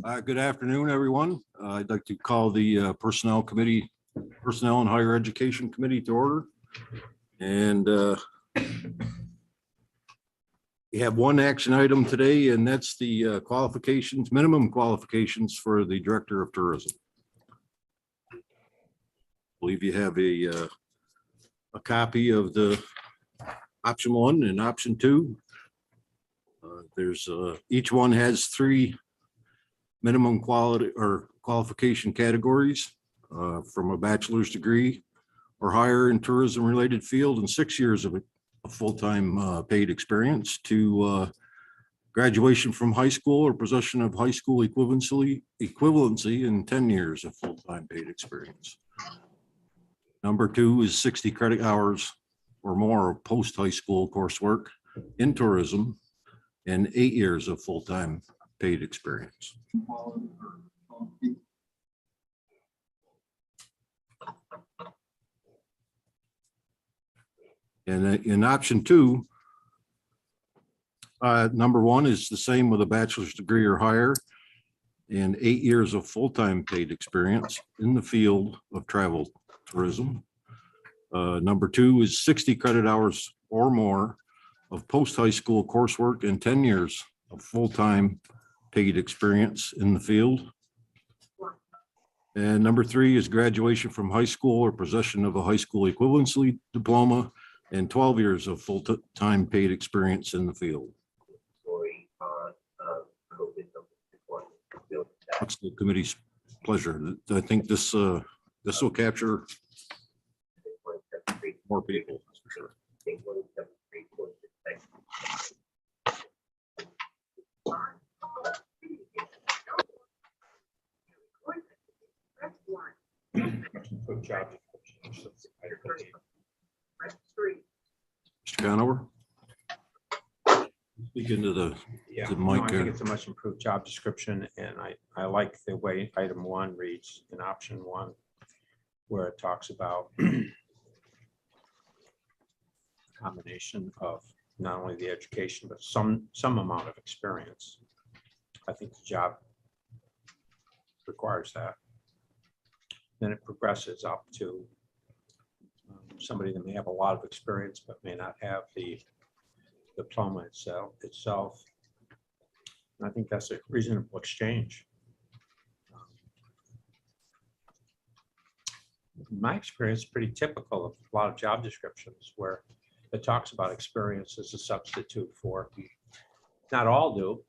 Good afternoon, everyone. I'd like to call the Personnel and Higher Education Committee to order. And we have one action item today, and that's the minimum qualifications for the Director of Tourism. I believe you have a copy of the option 1 and option 2. Each one has 3 minimum quality or qualification categories, from a bachelor's degree or higher in tourism related field and 6 years of a full-time paid experience to graduation from high school or possession of high school equivalency in 10 years of full-time paid experience. Number 2 is 60 credit hours or more of post-high school coursework in tourism and 8 years of full-time paid experience. And in option 2, number 1 is the same with a bachelor's degree or higher and 8 years of full-time paid experience in the field of travel tourism. Number 2 is 60 credit hours or more of post-high school coursework and 10 years of full-time paid experience in the field. And number 3 is graduation from high school or possession of a high school equivalency diploma and 12 years of full-time paid experience in the field. What's the committee's pleasure? I think this will capture more people, for sure. Mr. Conover? Speak into the Yeah, mic no, I here. think it's a much improved job description, and I like the way item 1 reads in option 1, where it talks about combination of not only the education, but some amount of experience. I think the job requires that. Then it progresses up to somebody that may have a lot of experience, but may not have the diploma itself. And I think that's a reasonable exchange. My experience is pretty typical of a lot of job descriptions where it talks about experience as a substitute for, not all do,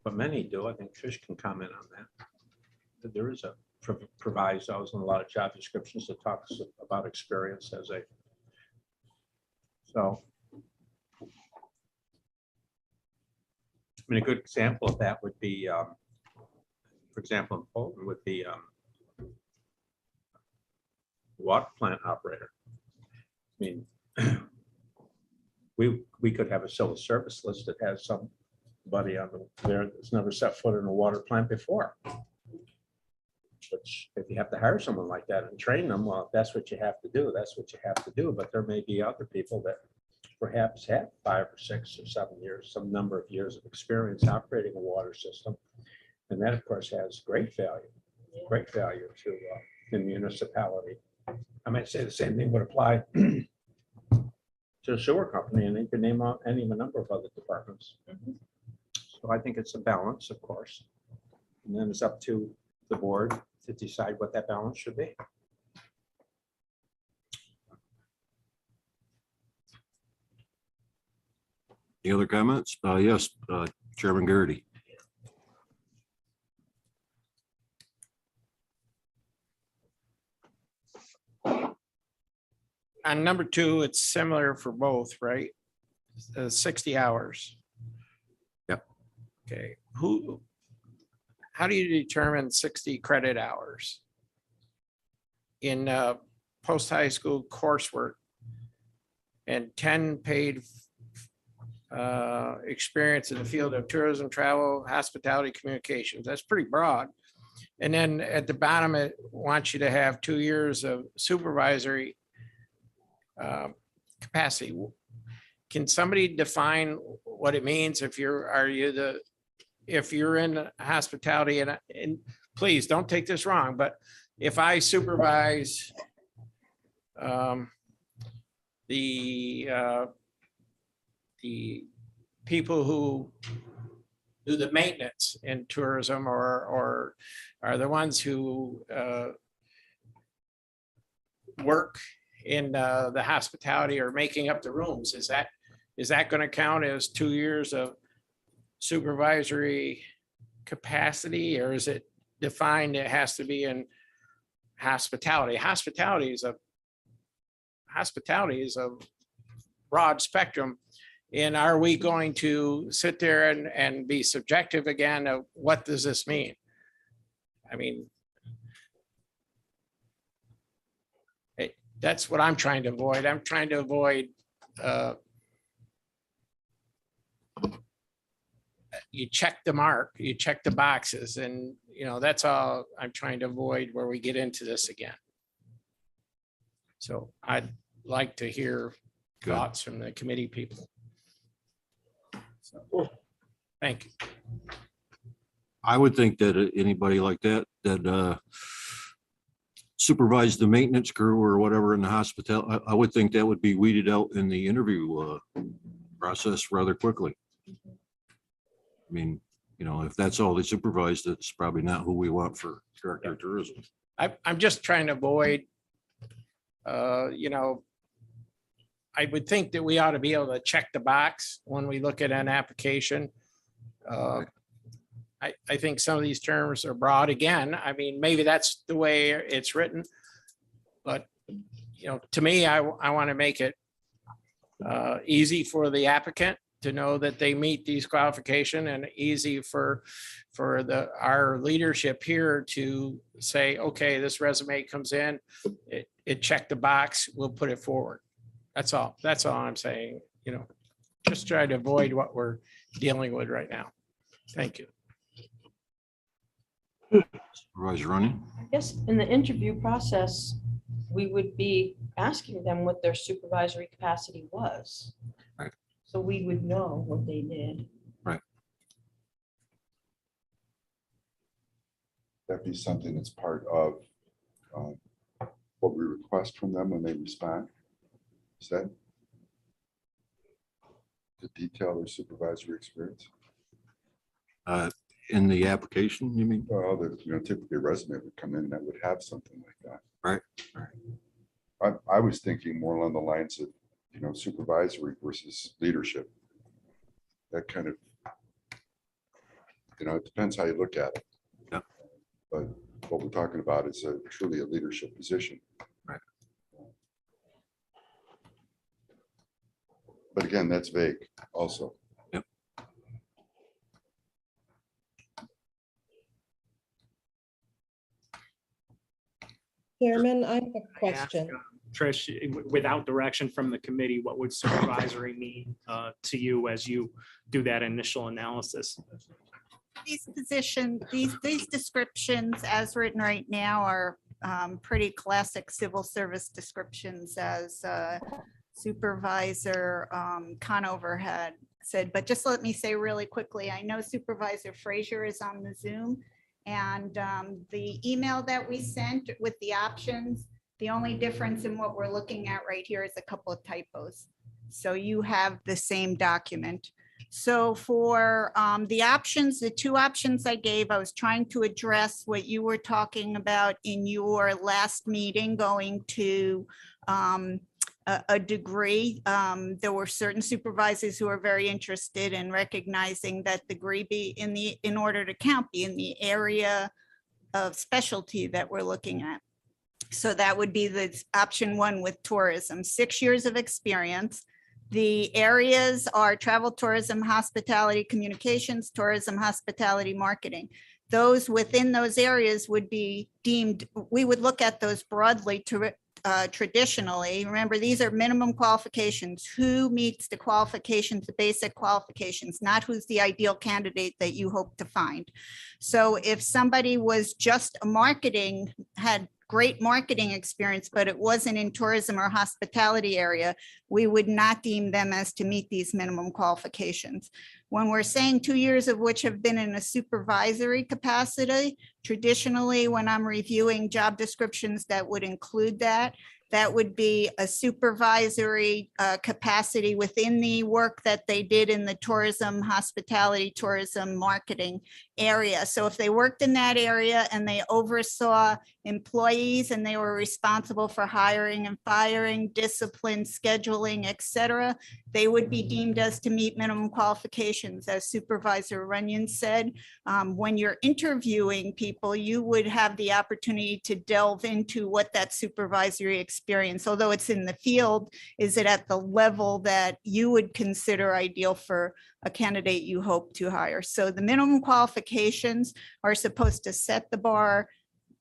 but many do. I think Trish can comment on that. But there is a provisos in a lot of job descriptions that talks about experience as a, so. I mean, a good example of that would be, for example, in Poland would be water plant operator. I mean, we could have a civil service list that has somebody on there that's never set foot in a water plant before. Which, if you have to hire someone like that and train them, well, if that's what you have to do, that's what you have to do. But there may be other people that perhaps have 5 or 6 or 7 years, some number of years of experience operating a water system. And that, of course, has great value to the municipality. I might say the same thing would apply to a sewer company, and you can name out any of a number of other departments. So I think it's a balance, of course. And then it's up to the board to decide what that balance should be. Any other comments? Yes, Chairman Garrity. On number 2, it's similar for both, right? 60 hours. Yep. Okay. How do you determine 60 credit hours in post-high school coursework and 10 paid experience in the field of tourism, travel, hospitality, communications? That's pretty broad. And then at the bottom, it wants you to have 2 years of supervisory capacity. Can somebody define what it means? Are you the if you're in hospitality, and please don't take this wrong, but if I supervise the people who do the maintenance in tourism, or are the ones who work in the hospitality or making up the rooms, is that going to count as 2 years of supervisory capacity, or is it defined it has to be in hospitality? Hospitality is a broad spectrum. And are we going to sit there and be subjective again of what does this mean? I mean, that's what I'm trying to avoid. I'm trying to avoid you check the mark, you check the boxes, and that's all I'm trying to avoid where we get into this again. So I'd like to hear Good. thoughts from the committee people. So, thank you. I would think that anybody like that supervise the maintenance crew or whatever in the hospital, I would think that would be weeded out in the interview process rather quickly. I mean, if that's all they supervise, that's probably not who we want for director of tourism. I'm just trying to avoid, I would think that we ought to be able to check the box when we look at an application. I think some of these terms are broad again. I mean, maybe that's the way it's written, but to me, I want to make it easy for the applicant to know that they meet these qualifications, and easy for our leadership here to say, okay, this resume comes in, it checked the box, we'll put it forward. That's all I'm saying, just try to avoid what we're dealing with right now. Thank you. Supervisor Running. I guess in the interview process, we would be asking them what their supervisory capacity was. Right. So we would know what they did. Right. That'd be something that's part of what we request from them when they respond. Is that to detail their supervisory experience? In the application, you mean? Well, typically a resume would come in that would have something like that. Right. I was thinking more along the lines of, supervisory versus leadership. That kind of, it depends how you look at it. Yeah. But what we're talking about is truly a leadership position. Right. But again, that's vague also. Yep. Chairman, I have a question. Trish, without direction from the committee, what would supervisory mean to you as you do that initial analysis? These positions, these descriptions as written right now are pretty classic civil service descriptions, as Supervisor Conover had said. But just let me say really quickly, I know Supervisor Frazier is on the Zoom, and the email that we sent with the options, the only difference in what we're looking at right here is a couple of typos. So you have the same document. So for the options, the two options I gave, I was trying to address what you were talking about in your last meeting, going to a degree. There were certain supervisors who are very interested in recognizing that degree be in order to count, be in the area of specialty that we're looking at. So that would be the option one with tourism, 6 years of experience. The areas are travel, tourism, hospitality, communications, tourism, hospitality, marketing. Those within those areas would be deemed, we would look at those broadly to traditionally. Remember, these are minimum qualifications. Who meets the qualifications, the basic qualifications, not who's the ideal candidate that you hope to find. So if somebody was just a marketing, had great marketing experience, but it wasn't in tourism or hospitality area, we would not deem them as to meet these minimum qualifications. When we're saying 2 years of which have been in a supervisory capacity, traditionally, when I'm reviewing job descriptions that would include that, that would be a supervisory capacity within the work that they did in the tourism, hospitality, tourism, marketing area. So if they worked in that area and they oversaw employees and they were responsible for hiring and firing, discipline, scheduling, et cetera, they would be deemed as to meet minimum qualifications. As Supervisor Runyon said, when you're interviewing people, you would have the opportunity to delve into what that supervisory experience, although it's in the field, is it at the level that you would consider ideal for a candidate you hope to hire. So the minimum qualifications are supposed to set the bar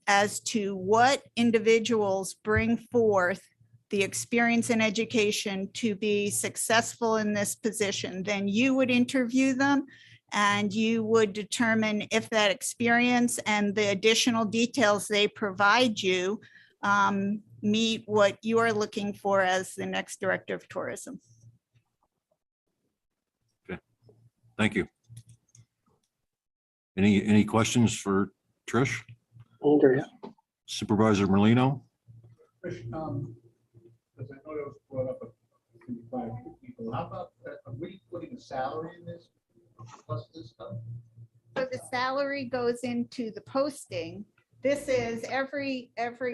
as to what individuals bring forth the experience and education to be successful in this position. Then you would interview them and you would determine if that experience and the additional details they provide you meet what you are looking for as the next director of tourism. Thank you. Any questions for Trish? Andrea. Supervisor Merlino? Because I know that was brought up by a few people. How about, are we putting a salary in this plus this stuff? So the salary goes into the posting. This is every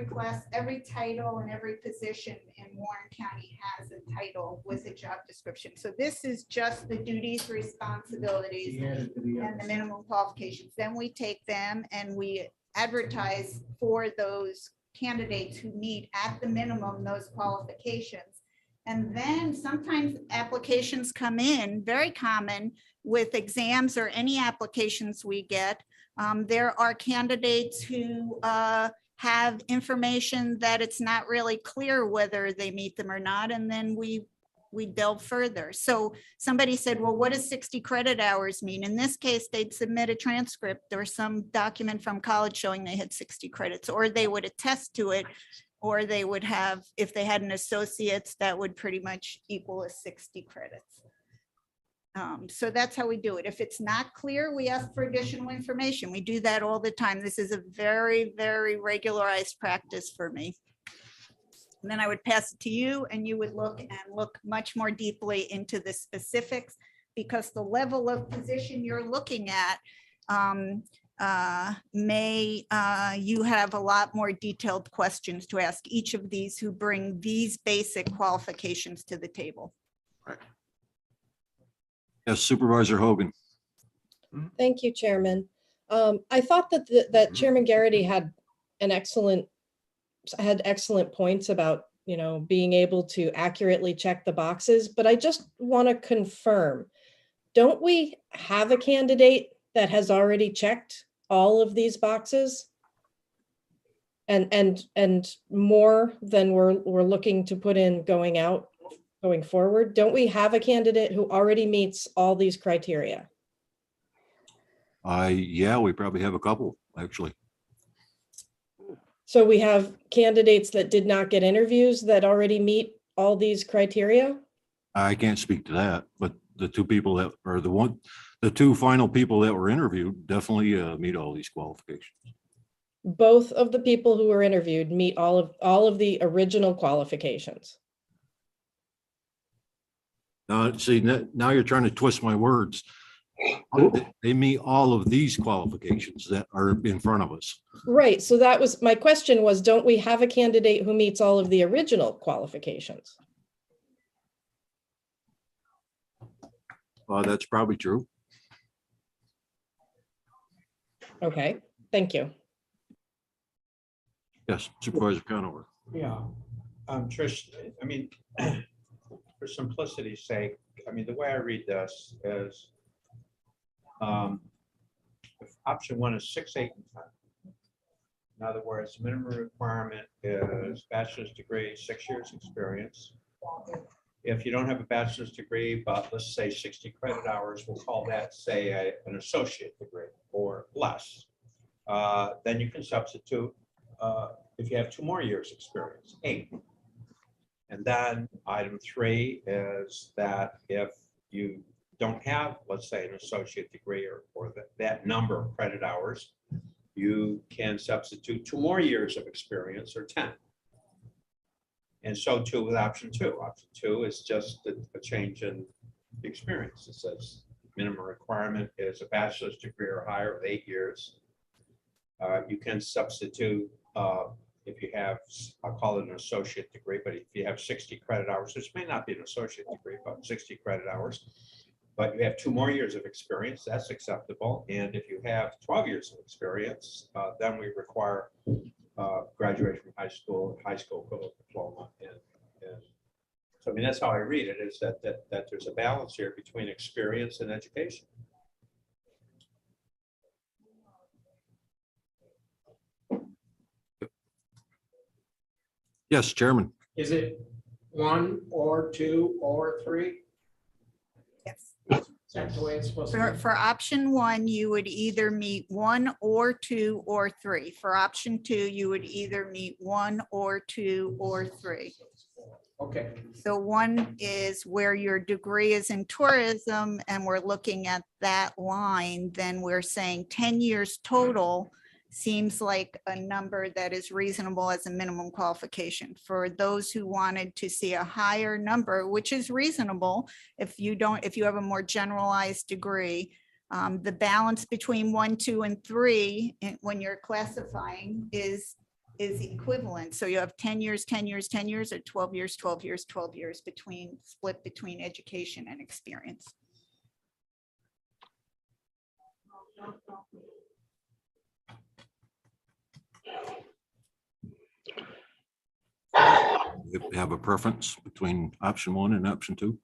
class, every title and every position in Warren County has a title with a job description. So this is just the duties, responsibilities, and the minimum qualifications. Then we take them and we advertise for those candidates who meet at the minimum those qualifications. And then sometimes applications come in, very common with exams or any applications we get. There are candidates who have information that it's not really clear whether they meet them or not. And then we delve further. So somebody said, well, what does 60 credit hours mean? In this case, they'd submit a transcript or some document from college showing they had 60 credits, or they would attest to it, or they would have, if they had an associate's, that would pretty much equal a 60 credits. So that's how we do it. If it's not clear, we ask for additional information. We do that all the time. This is a very, very regularized practice for me. And then I would pass it to you and you would look much more deeply into the specifics, because the level of position you're looking at you have a lot more detailed questions to ask each of these who bring these basic qualifications to the table. Yes, Supervisor Hogan. Thank you, Chairman. I thought that Chairman Garrity had excellent points about, being able to accurately check the boxes, but I just want to confirm, don't we have a candidate that has already checked all of these boxes? And more than we're looking to put in going forward? Don't we have a candidate who already meets all these criteria? Yeah, we probably have a couple, actually. So we have candidates that did not get interviews that already meet all these criteria? I can't speak to that, but the two people that are the two final people that were interviewed definitely meet all these qualifications. Both of the people who were interviewed meet all of the original qualifications. See, now you're trying to twist my words. They meet all of these qualifications that are in front of us. Right. So that was my question was, don't we have a candidate who meets all of the original qualifications? That's probably true. Okay, thank you. Yes, Supervisor Conover. Yeah, Trish, I mean, for simplicity's sake, I mean, the way I read this is if option one is 6, 8, and 10. In other words, minimum requirement is bachelor's degree, 6 years experience. If you don't have a bachelor's degree, but let's say 60 credit hours, we'll call that, say, an associate degree or less. Then you can substitute if you have 2 more years experience, 8. And then item 3 is that if you don't have, let's say, an associate degree or that number of credit hours, you can substitute 2 more years of experience, or 10. And so too with option 2. Option 2 is just a change in experience. It says minimum requirement is a bachelor's degree or higher with 8 years. You can substitute if you have, I'll call it an associate degree, but if you have 60 credit hours, which may not be an associate degree, but 60 credit hours, but you have 2 more years of experience, that's acceptable. And if you have 12 years of experience, then we require graduation from high school equivalent diploma. And so, I mean, that's how I read it, is that there's a balance here between experience and education. Yes, Chairman. Is it 1 or 2 or 3? Yes. Is that the way it's supposed to be? For option 1, you would either meet 1 or 2 or 3. For option 2, you would either meet 1 or 2 or 3. Okay. So 1 is where your degree is in tourism, and we're looking at that line, then we're saying 10 years total seems like a number that is reasonable as a minimum qualification. For those who wanted to see a higher number, which is reasonable, if you have a more generalized degree, the balance between 1, 2, and 3 when you're classifying is equivalent. So you have 10 years, 10 years, 10 years, or 12 years, 12 years, 12 years split between education and experience. You have a preference between option 1 and option 2?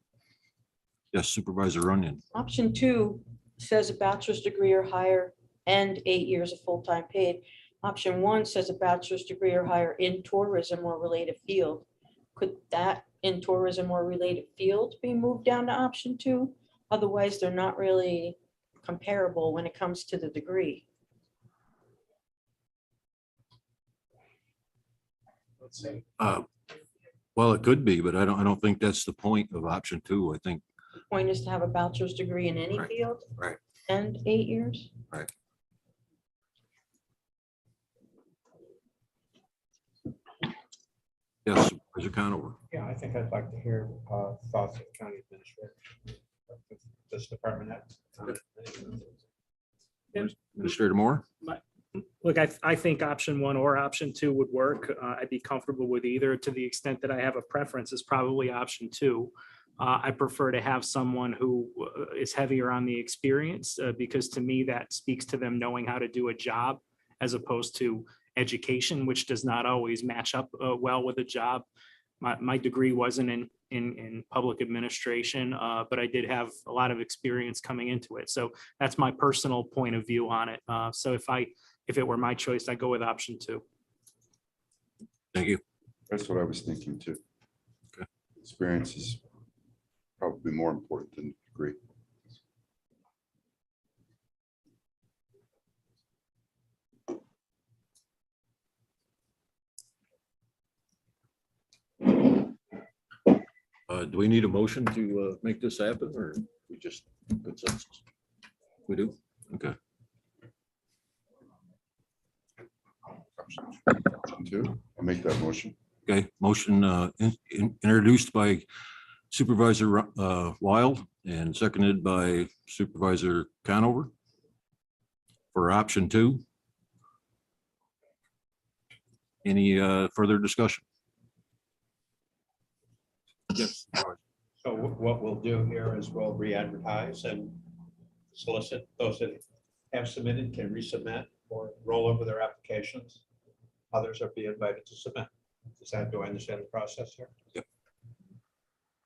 Yes, Supervisor Runyon. Option 2 says a bachelor's degree or higher and 8 years of full-time paid. Option 1 says a bachelor's degree or higher in tourism or related field. Could that in tourism or related field be moved down to option 2? Otherwise, they're not really comparable when it comes to the degree. Let's see. Well, it could be, but I don't think that's the point of option 2. I think, The point is to have a bachelor's degree in any Right, field. right. And 8 years. yes, Supervisor Conover. Yeah, I think I'd like to hear thoughts of county administrator. This department head. Administrator Moore. Look, I think option 1 or option 2 would work. I'd be comfortable with either. To the extent that I have a preference, is probably option 2. I prefer to have someone who is heavier on the experience because to me, that speaks to them knowing how to do a job as opposed to education, which does not always match up well with a job. My degree wasn't in public administration, but I did have a lot of experience coming into it. So that's my personal point of view on it. So if it were my choice, I'd go with option 2. Thank you. That's what I was thinking too. Okay. Experience is probably more important than degree. Do we need a motion to make this happen, or we just consensus? We do? Okay. Option 2, I'll make that motion. Okay, motion introduced by Supervisor Wild and seconded by Supervisor Conover for option 2. Any further discussion? Yes. So what we'll do here is we'll re-advertise and solicit those that have submitted can resubmit or roll over their applications. Others are being invited to submit. Do I understand the process here? Yep.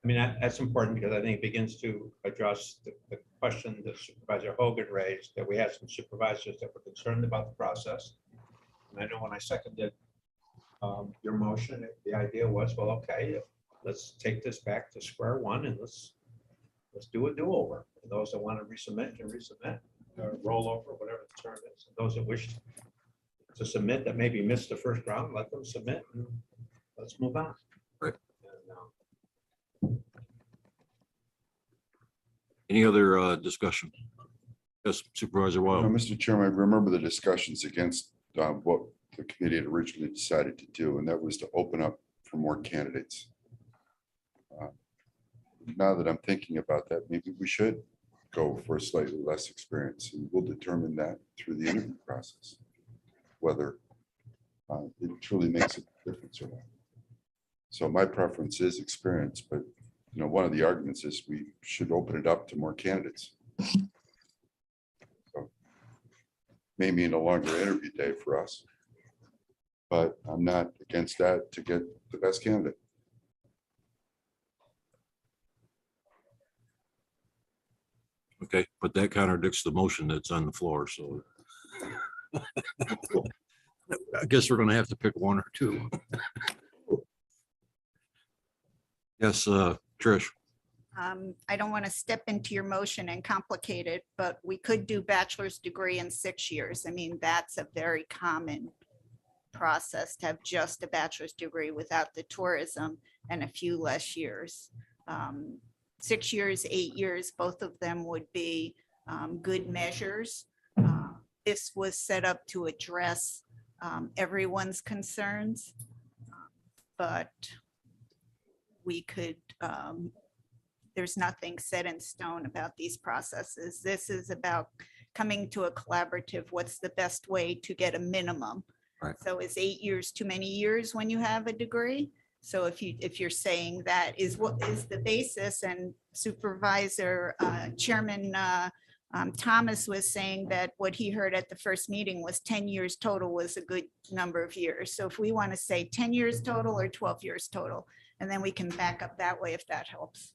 I mean, that's important because I think it begins to address the question that Supervisor Hogan raised, that we had some supervisors that were concerned about the process. And I know when I seconded your motion, the idea was, well, okay, let's take this back to square one and let's do a do-over. And those that want to resubmit can resubmit, or roll over, whatever the term is. And those that wish to submit that maybe missed the first round, let them submit and let's move on. Right. And, Any other discussion? Yes, Supervisor Wild. Mr. Chairman, I remember the discussions against what the committee had originally decided to do, and that was to open up for more candidates. Now that I'm thinking about that, maybe we should go for a slightly less experience, and we'll determine that through the interview process, whether it truly makes a difference or not. So my preference is experience, but one of the arguments is we should open it up to more candidates. So may mean a longer interview day for us, but I'm not against that to get the best candidate. Okay, but that contradicts the motion that's on the floor, so. I guess we're gonna have to pick one or two. Yes, Trish. I don't want to step into your motion and complicate it, but we could do bachelor's degree in 6 years. I mean, that's a very common process to have just a bachelor's degree without the tourism and a few less years. 6 years, 8 years, both of them would be good measures. This was set up to address everyone's concerns, but we could, there's nothing set in stone about these processes. This is about coming to a collaborative, what's the best way to get a minimum? Right. So is 8 years too many years when you have a degree? So if you're saying that is what is the basis, and Supervisor Chairman Thomas was saying that what he heard at the first meeting was 10 years total was a good number of years. So if we want to say 10 years total or 12 years total, and then we can back up that way if that helps.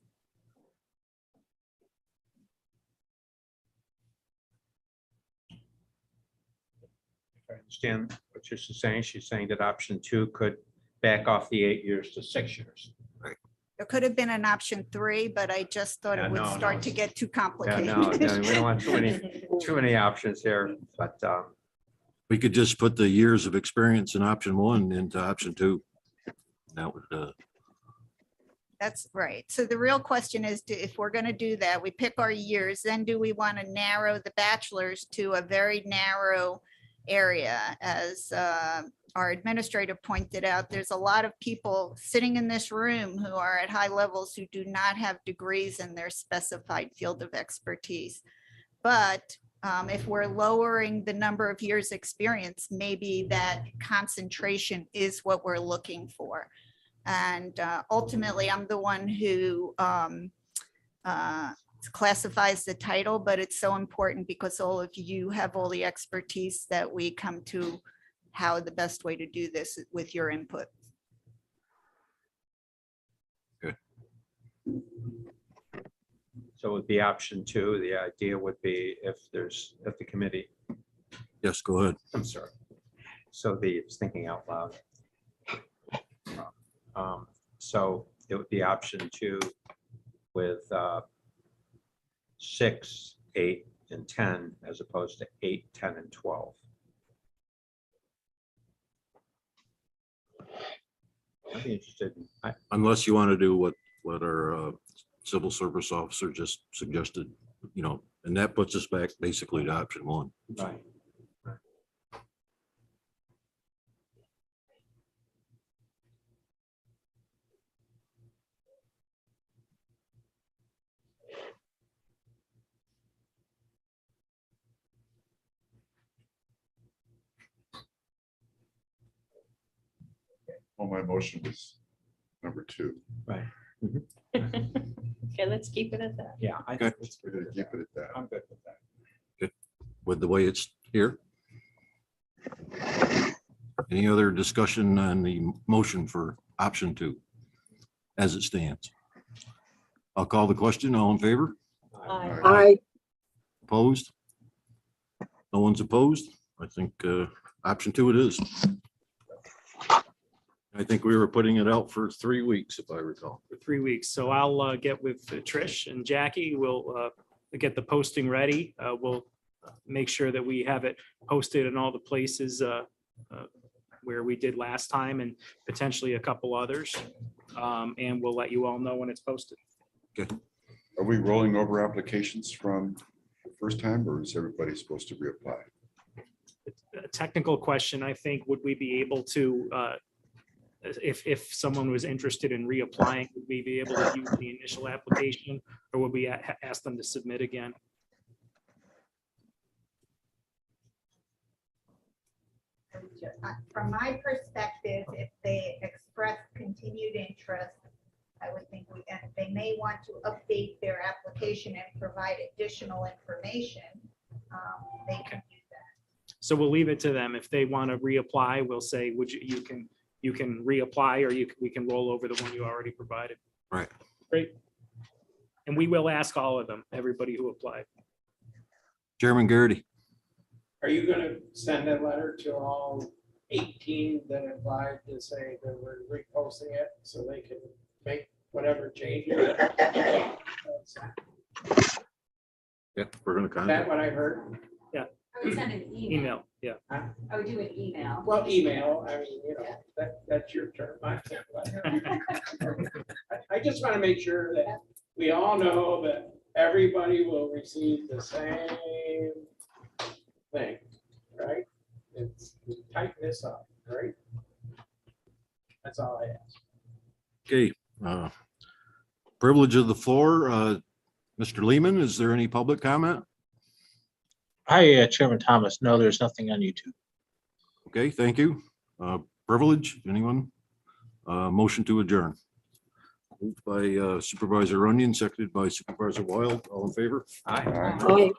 if I understand what she's saying that option 2 could back off the 8 years to 6 years. There could have been an option 3, but I just thought Yeah, it would no, start no. to get too Yeah, complicated. no, we don't want too many options here, but We could just put the years of experience in option 1 into option 2. That would, That's right. So the real question is, if we're going to do that, we pick our years, then do we want to narrow the bachelor's to a very narrow area? As our administrator pointed out, there's a lot of people sitting in this room who are at high levels who do not have degrees in their specified field of expertise. But if we're lowering the number of years experience, maybe that concentration is what we're looking for. And ultimately, I'm the one who classifies the title, but it's so important because all of you have all the expertise that we come to how the best way to do this with your input. so with the option 2, the idea would be if the committee, yes, go ahead. I'm sorry. So it's thinking out loud. So it would be option 2 with 6, 8, and 10, as opposed to 8, 10, and 12. I'd be interested. Unless you want to do what our civil service officer just suggested, and that puts us back basically to option 1. Right. Well, my motion was number 2. Right. Okay, let's keep it at that. Yeah. I Okay. think it's We're good gonna with keep that. it at that. I'm good with that. With the way it's here. Any other discussion on the motion for option 2 as it stands? I'll call the question. All in favor? Aye. Opposed? No one's opposed? I think option 2 it is. I think we were putting it out for 3 weeks, if I recall. For 3 weeks. So I'll get with Trish and Jackie. We'll get the posting ready. We'll make sure that we have it posted in all the places where we did last time and potentially a couple others. And we'll let you all know when it's posted. Are we rolling over applications from the first time, or is everybody supposed to reapply? A technical question, I think, would we be able to, if someone was interested in reapplying, would we be able to use the initial application, or would we ask them to submit again? From my perspective, if they express continued interest, I would think they may want to update their application and provide additional information. They can do that. So we'll leave it to them. If they want to reapply, we'll say, would you can reapply, or we can roll over the one you already provided. Right. Great. And we will ask all of them, everybody who applied. Chairman Garrity. Are you gonna send a letter to all 18 that applied to say that we're reposting it so they can make whatever changes? Yeah, we're gonna Is that contact. what I heard? I would send an email. Email, yeah. I would do an email. Well, email, I mean, you know, that's your term. I just want to make sure that we all know that everybody will receive the same thing, right? It's tighten this up, right? That's all I ask. Okay. Privilege of the floor. Mr. Lehman, is there any public comment? Hi, Chairman Thomas. No, there's nothing on YouTube. Okay, thank you. Privilege, anyone? Motion to adjourn. Moved by Supervisor Runyon, seconded by Supervisor Wild. All in favor? All right. Oh,